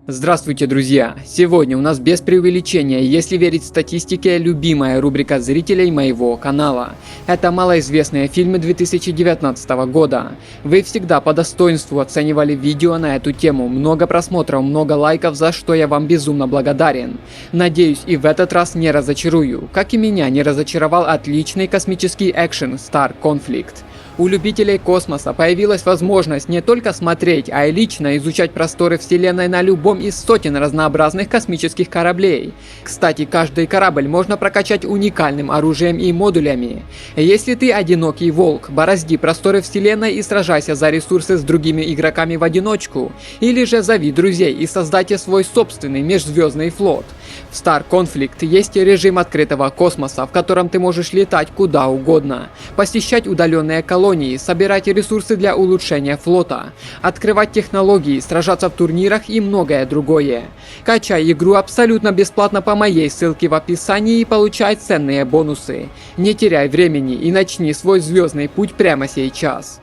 Здравствуйте, друзья! Сегодня у нас без преувеличения, если верить статистике, любимая рубрика зрителей моего канала. Это малоизвестные фильмы 2019 года. Вы всегда по достоинству оценивали видео на эту тему, много просмотров, много лайков, за что я вам безумно благодарен. Надеюсь, и в этот раз не разочарую, как и меня не разочаровал отличный космический экшен Star Conflict. У любителей космоса появилась возможность не только смотреть, а и лично изучать просторы Вселенной на любом из сотен разнообразных космических кораблей. Кстати, каждый корабль можно прокачать уникальным оружием и модулями. Если ты одинокий волк, борозди просторы Вселенной и сражайся за ресурсы с другими игроками в одиночку, или же зови друзей и создайте свой собственный межзвездный флот. В Star Conflict есть режим открытого космоса, в котором ты можешь летать куда угодно, посещать удаленные колонии, собирать ресурсы для улучшения флота, открывать технологии, сражаться в турнирах и многое другое. Качай игру абсолютно бесплатно по моей ссылке в описании и получай ценные бонусы. Не теряй времени и начни свой звездный путь прямо сейчас.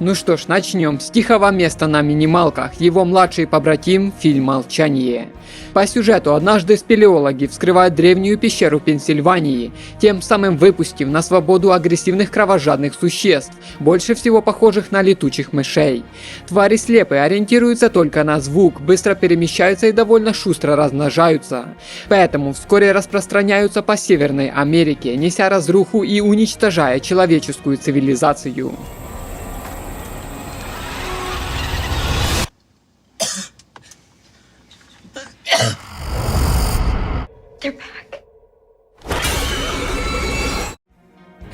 Ну что ж, начнем с тихого места на минималках, его младший побратим «Фильм Молчание». По сюжету однажды спелеологи вскрывают древнюю пещеру в Пенсильвании, тем самым выпустив на свободу агрессивных кровожадных существ, больше всего похожих на летучих мышей. Твари слепые, ориентируются только на звук, быстро перемещаются и довольно шустро размножаются. Поэтому вскоре распространяются по Северной Америке, неся разруху и уничтожая человеческую цивилизацию.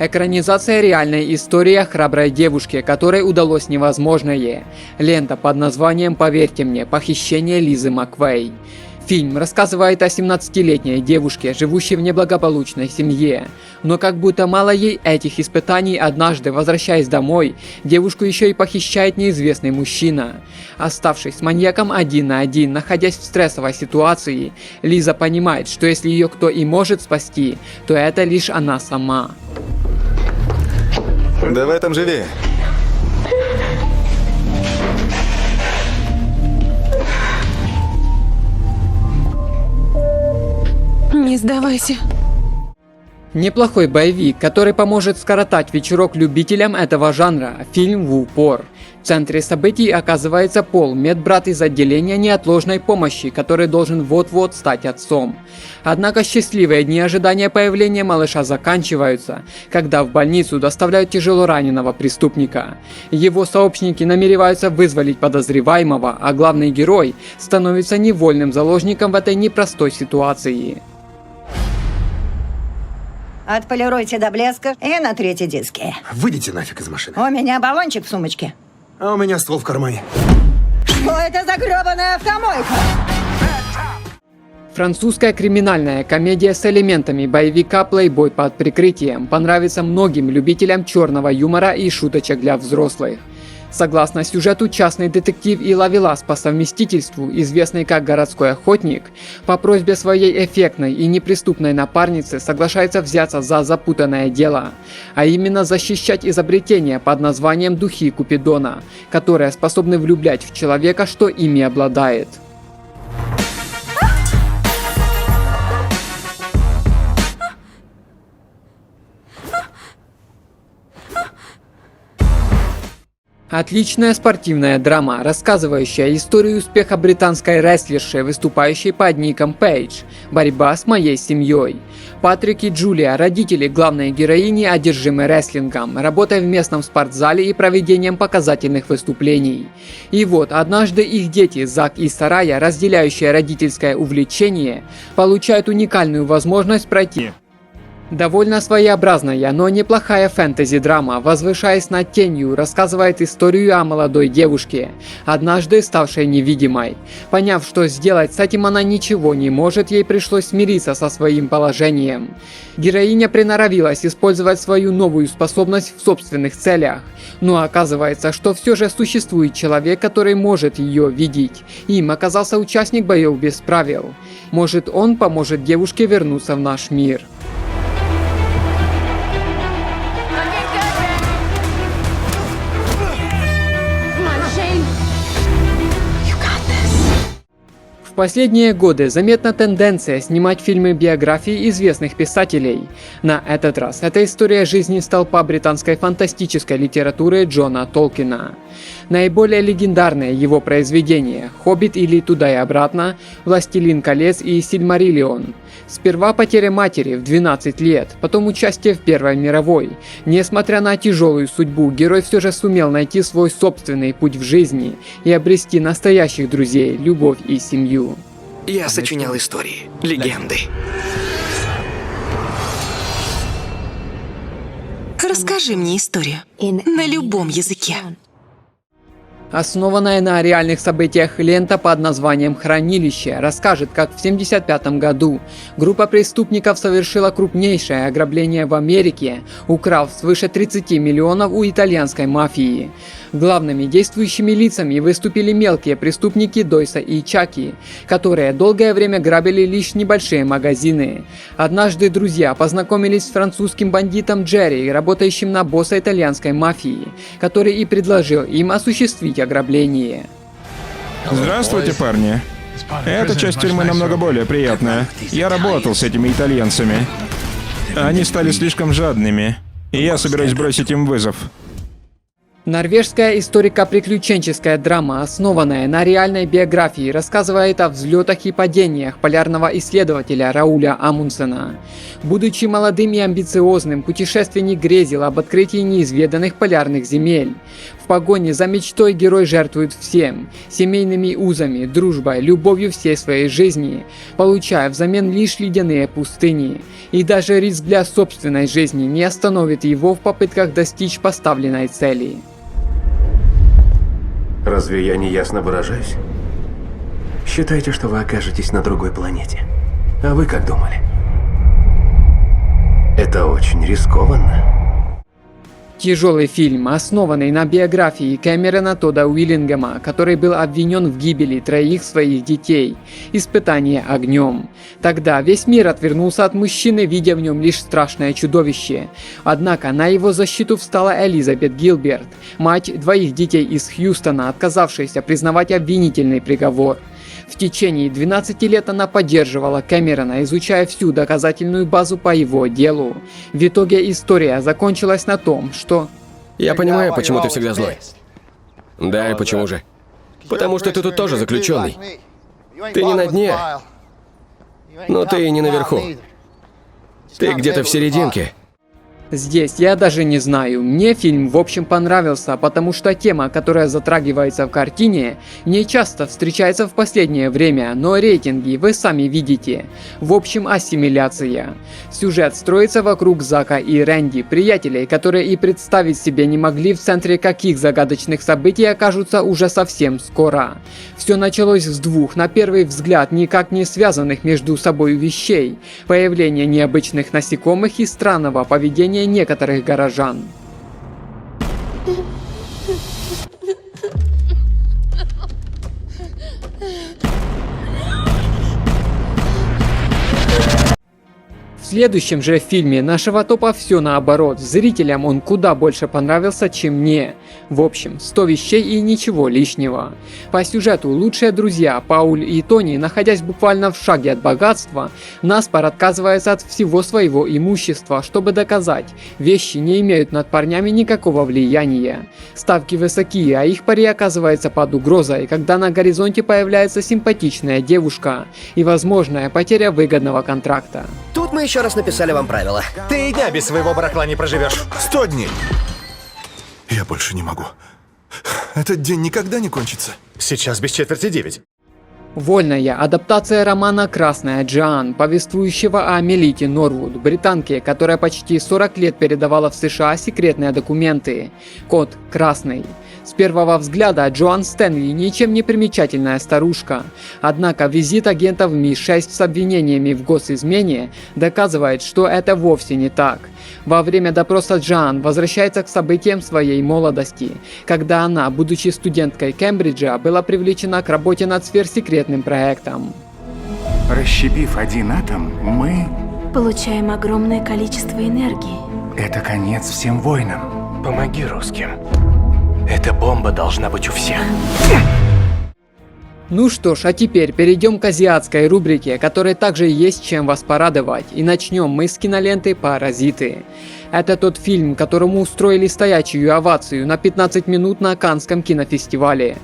Экранизация реальной истории о храброй девушке, которой удалось невозможное. Лента под названием «Поверьте мне. Похищение Лизы Маквей». Фильм рассказывает о 17-летней девушке, живущей в неблагополучной семье. Но как будто мало ей этих испытаний, однажды, возвращаясь домой, девушку еще и похищает неизвестный мужчина. Оставшись с маньяком один на один, находясь в стрессовой ситуации, Лиза понимает, что если ее кто и может спасти, то это лишь она сама. Да в этом живи. Не сдавайся. Неплохой боевик, который поможет скоротать вечерок любителям этого жанра, фильм в упор. В центре событий оказывается Пол, медбрат из отделения неотложной помощи, который должен вот-вот стать отцом. Однако счастливые дни ожидания появления малыша заканчиваются, когда в больницу доставляют тяжело раненого преступника. Его сообщники намереваются вызволить подозреваемого, а главный герой становится невольным заложником в этой непростой ситуации. Отполируйте до блеска и натрите диски. Выйдите нафиг из машины. У меня баллончик в сумочке. А у меня ствол в кармане. Что это за гребаная автомойка? Французская криминальная комедия с элементами боевика «Плейбой под прикрытием» понравится многим любителям черного юмора и шуточек для взрослых. Согласно сюжету, частный детектив и ловелас по совместительству, известный как городской охотник, по просьбе своей эффектной и неприступной напарницы соглашается взяться за запутанное дело, а именно защищать изобретение под названием «Духи Купидона», которые способны влюблять в человека, что ими обладает. Отличная спортивная драма, рассказывающая историю успеха британской рестлерши, выступающей под ником Пейдж. Борьба с моей семьей. Патрик и Джулия, родители главной героини, одержимы рестлингом, работая в местном спортзале и проведением показательных выступлений. И вот, однажды их дети, Зак и Сарая, разделяющие родительское увлечение, получают уникальную возможность пройти довольно своеобразная, но неплохая фэнтези-драма, возвышаясь над тенью, рассказывает историю о молодой девушке, однажды ставшей невидимой. Поняв, что сделать с этим она ничего не может, ей пришлось смириться со своим положением. Героиня приноровилась использовать свою новую способность в собственных целях, но оказывается, что все же существует человек, который может ее видеть. Им оказался участник боев без правил. Может, он поможет девушке вернуться в наш мир. последние годы заметна тенденция снимать фильмы биографии известных писателей. На этот раз это история жизни столпа британской фантастической литературы Джона Толкина. Наиболее легендарные его произведения «Хоббит» или «Туда и обратно», «Властелин колец» и «Сильмариллион». Сперва потеря матери в 12 лет, потом участие в Первой мировой. Несмотря на тяжелую судьбу, герой все же сумел найти свой собственный путь в жизни и обрести настоящих друзей, любовь и семью. Я сочинял истории, легенды. Расскажи мне историю. На любом языке. Основанная на реальных событиях лента под названием «Хранилище» расскажет, как в 1975 году группа преступников совершила крупнейшее ограбление в Америке, украв свыше 30 миллионов у итальянской мафии. Главными действующими лицами выступили мелкие преступники Дойса и Чаки, которые долгое время грабили лишь небольшие магазины. Однажды друзья познакомились с французским бандитом Джерри, работающим на босса итальянской мафии, который и предложил им осуществить ограбление. Здравствуйте, парни. Эта часть тюрьмы намного более приятная. Я работал с этими итальянцами. Они стали слишком жадными, и я собираюсь бросить им вызов. Норвежская историко-приключенческая драма, основанная на реальной биографии, рассказывает о взлетах и падениях полярного исследователя Рауля Амундсена. Будучи молодым и амбициозным, путешественник грезил об открытии неизведанных полярных земель. В погоне за мечтой герой жертвует всем – семейными узами, дружбой, любовью всей своей жизни, получая взамен лишь ледяные пустыни. И даже риск для собственной жизни не остановит его в попытках достичь поставленной цели. Разве я не ясно выражаюсь? Считайте, что вы окажетесь на другой планете. А вы как думали? Это очень рискованно. Тяжелый фильм, основанный на биографии Кэмерона Тодда Уиллингема, который был обвинен в гибели троих своих детей. Испытание огнем. Тогда весь мир отвернулся от мужчины, видя в нем лишь страшное чудовище. Однако на его защиту встала Элизабет Гилберт, мать двоих детей из Хьюстона, отказавшаяся признавать обвинительный приговор. В течение 12 лет она поддерживала Кэмерона, изучая всю доказательную базу по его делу. В итоге история закончилась на том, что... Я понимаю, почему ты всегда злой. Да, и почему же? Потому что ты тут тоже заключенный. Ты не на дне, но ты и не наверху. Ты где-то в серединке. Здесь я даже не знаю. Мне фильм в общем понравился, потому что тема, которая затрагивается в картине, не часто встречается в последнее время, но рейтинги вы сами видите. В общем, ассимиляция. Сюжет строится вокруг Зака и Рэнди, приятелей, которые и представить себе не могли, в центре каких загадочных событий окажутся уже совсем скоро. Все началось с двух, на первый взгляд, никак не связанных между собой вещей: появление необычных насекомых и странного поведения некоторых горожан. В следующем же фильме нашего топа все наоборот. Зрителям он куда больше понравился, чем мне. В общем, 100 вещей и ничего лишнего. По сюжету лучшие друзья Пауль и Тони, находясь буквально в шаге от богатства, наспор отказывается от всего своего имущества, чтобы доказать: вещи не имеют над парнями никакого влияния. Ставки высокие, а их пари оказывается под угрозой, когда на горизонте появляется симпатичная девушка и возможная потеря выгодного контракта. Тут мы еще раз написали вам правила. Ты и дня без своего барахла не проживешь. 100 дней. Я больше не могу. Этот день никогда не кончится. Сейчас без четверти 9. Вольная адаптация романа «Красная Джоан», повествующего о Мелите Норвуд, британке, которая почти 40 лет передавала в США секретные документы. Код «Красный». С первого взгляда Джоан Стэнли ничем не примечательная старушка. Однако визит агентов МИ-6 с обвинениями в госизмене доказывает, что это вовсе не так. Во время допроса Джоан возвращается к событиям своей молодости, когда она, будучи студенткой Кембриджа, была привлечена к работе над сверхсекретным проектом. Расщепив один атом, мы... получаем огромное количество энергии. Это конец всем войнам. Помоги русским. Эта бомба должна быть у всех. Ну что ж, а теперь перейдем к азиатской рубрике, которой также есть чем вас порадовать. И начнем мы с киноленты «Паразиты». Это тот фильм, которому устроили стоячую овацию на 15 минут на Каннском кинофестивале.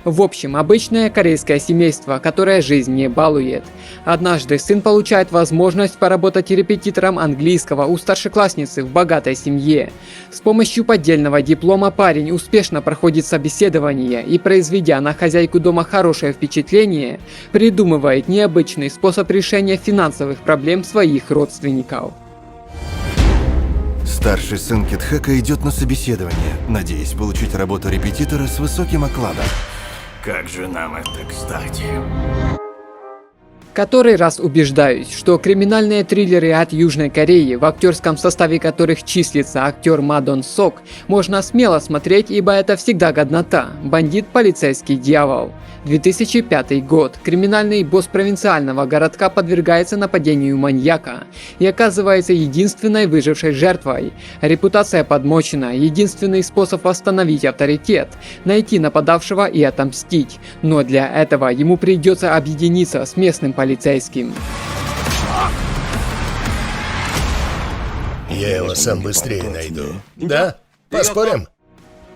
В общем, обычное корейское семейство, которое жизнь не балует. Однажды сын получает возможность поработать репетитором английского у старшеклассницы в богатой семье. С помощью поддельного диплома парень успешно проходит собеседование и, произведя на хозяйку дома хорошее впечатление, придумывает необычный способ решения финансовых проблем своих родственников. Старший сын Китхэка идет на собеседование, надеясь получить работу репетитора с высоким окладом. Как же нам это кстати? Который раз убеждаюсь, что криминальные триллеры от Южной Кореи, в актерском составе которых числится актер Ма Дон Сок, можно смело смотреть, ибо это всегда годнота. Бандит, полицейский дьявол. 2005 год. Криминальный босс провинциального городка подвергается нападению маньяка и оказывается единственной выжившей жертвой. Репутация подмочена, единственный способ восстановить авторитет – найти нападавшего и отомстить. Но для этого ему придется объединиться с местным полицейским. Я его сам быстрее найду. Да? Поспорим?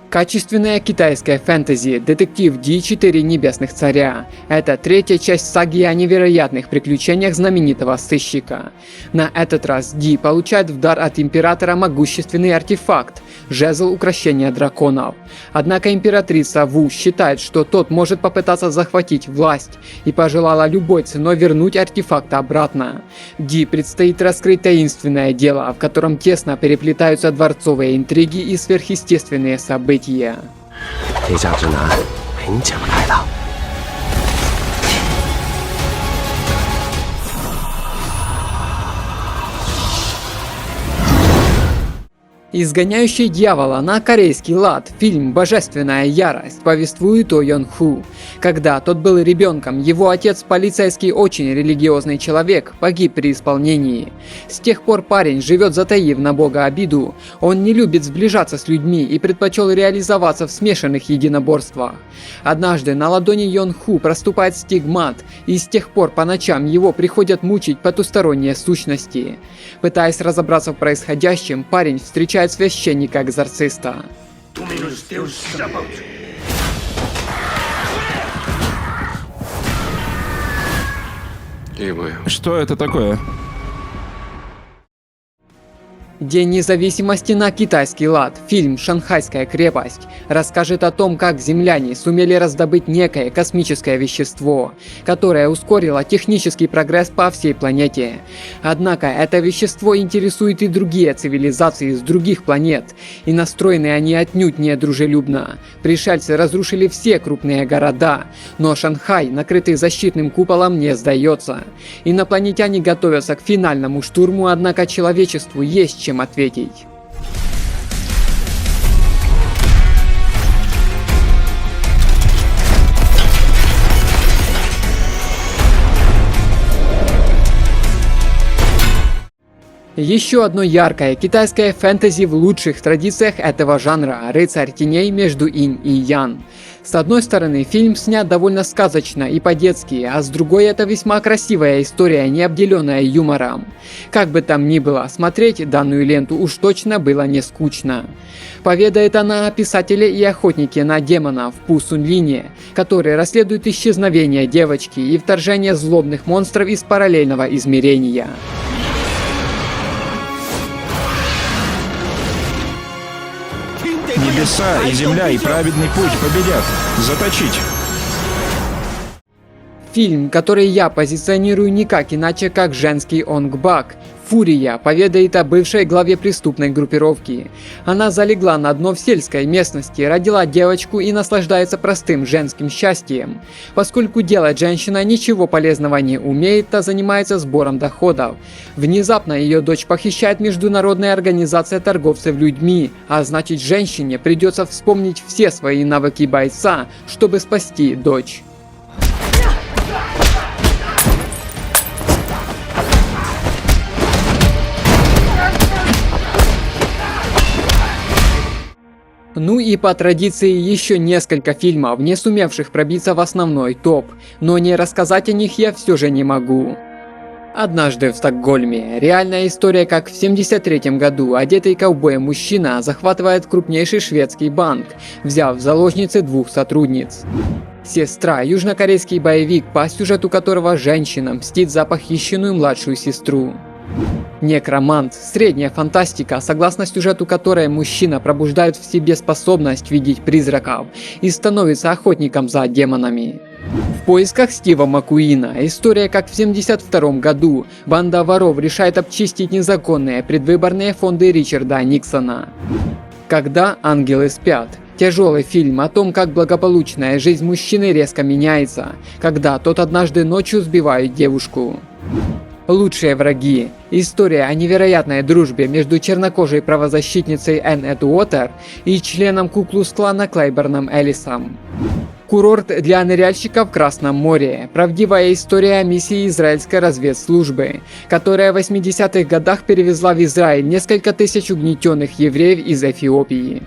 Качественная китайская фэнтези, детектив Ди 4 небесных царя. Это третья часть саги о невероятных приключениях знаменитого сыщика. На этот раз Ди получает в дар от императора могущественный артефакт – жезл укрощения драконов. Однако императрица Ву считает, что тот может попытаться захватить власть и пожелала любой ценой вернуть артефакт обратно. Ди предстоит раскрыть таинственное дело, в котором тесно переплетаются дворцовые интриги и сверхъестественные события. «Изгоняющий дьявола» на корейский лад, фильм «Божественная ярость», повествует о Йон Ху. Когда тот был ребенком, его отец, полицейский очень религиозный человек, погиб при исполнении. С тех пор парень живет затаив на Бога обиду. Он не любит сближаться с людьми и предпочел реализоваться в смешанных единоборствах. Однажды на ладони Йон Ху проступает стигмат, и с тех пор по ночам его приходят мучить потусторонние сущности. Пытаясь разобраться в происходящем, парень встречает священника-экзорциста. Что это такое? День независимости на китайский лад, фильм «Шанхайская крепость», расскажет о том, как земляне сумели раздобыть некое космическое вещество, которое ускорило технический прогресс по всей планете. Однако это вещество интересует и другие цивилизации с других планет, и настроены они отнюдь не дружелюбно. Пришельцы разрушили все крупные города, но Шанхай, накрытый защитным куполом, не сдается. Инопланетяне готовятся к финальному штурму, однако человечеству есть чем ответить. Еще одно яркое китайское фэнтези в лучших традициях этого жанра – «Рыцарь теней между инь и ян». С одной стороны, фильм снят довольно сказочно и по-детски, а с другой это весьма красивая история, не обделенная юмором. Как бы там ни было, смотреть данную ленту уж точно было не скучно. Поведает она о писателе и охотнике на демонов Пу Сунлине, который расследует исчезновение девочки и вторжение злобных монстров из параллельного измерения. Небеса и земля и праведный путь победят. Заточить. Фильм, который я позиционирую никак иначе, как женский онгбак. «Фурия» поведает о бывшей главе преступной группировки. Она залегла на дно в сельской местности, родила девочку и наслаждается простым женским счастьем. Поскольку делать женщина ничего полезного не умеет, то занимается сбором доходов. Внезапно ее дочь похищает международная организация торговцев людьми, а значит женщине придется вспомнить все свои навыки бойца, чтобы спасти дочь. Ну и по традиции еще несколько фильмов, не сумевших пробиться в основной топ, но не рассказать о них я все же не могу. «Однажды в Стокгольме» – реальная история, как в 1973 году одетый ковбоем мужчина захватывает крупнейший шведский банк, взяв в заложницы 2 сотрудниц. «Сестра» – южнокорейский боевик, по сюжету которого женщина мстит за похищенную младшую сестру. «Некромант» – средняя фантастика, согласно сюжету которой мужчина пробуждает в себе способность видеть призраков и становится охотником за демонами. «В поисках Стива Маккуина» – история, как в 1972 году банда воров решает обчистить незаконные предвыборные фонды Ричарда Никсона. «Когда ангелы спят» – тяжелый фильм о том, как благополучная жизнь мужчины резко меняется, когда тот однажды ночью сбивает девушку. «Лучшие враги» – история о невероятной дружбе между чернокожей правозащитницей Энн Эдуотер и членом Ку-клукс-клана Клейборном Эллисом. «Курорт для ныряльщиков в Красном море» – правдивая история о миссии израильской разведслужбы, которая в 80-х годах перевезла в Израиль несколько тысяч угнетенных евреев из Эфиопии.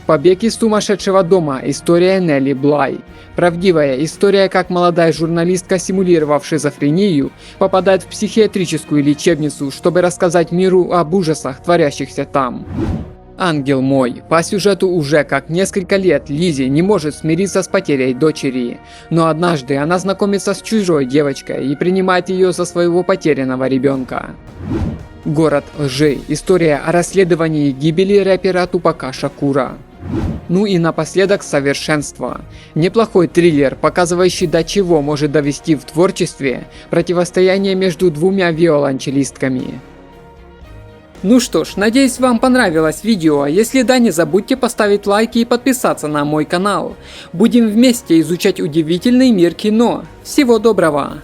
«Побег из сумасшедшего дома» – история Нелли Блай. Правдивая история, как молодая журналистка, симулировав шизофрению, попадает в психиатрическую лечебницу, чтобы рассказать миру об ужасах, творящихся там. «Ангел мой». По сюжету уже как несколько лет Лиззи не может смириться с потерей дочери, но однажды она знакомится с чужой девочкой и принимает ее за своего потерянного ребенка. «Город лжи». История о расследовании гибели рэпера Тупака Шакура. Ну и напоследок «Совершенство». Неплохой триллер, показывающий, до чего может довести в творчестве противостояние между 2 виолончелистками. Ну что ж, надеюсь, вам понравилось видео. Если да, не забудьте поставить лайки и подписаться на мой канал. Будем вместе изучать удивительный мир кино. Всего доброго!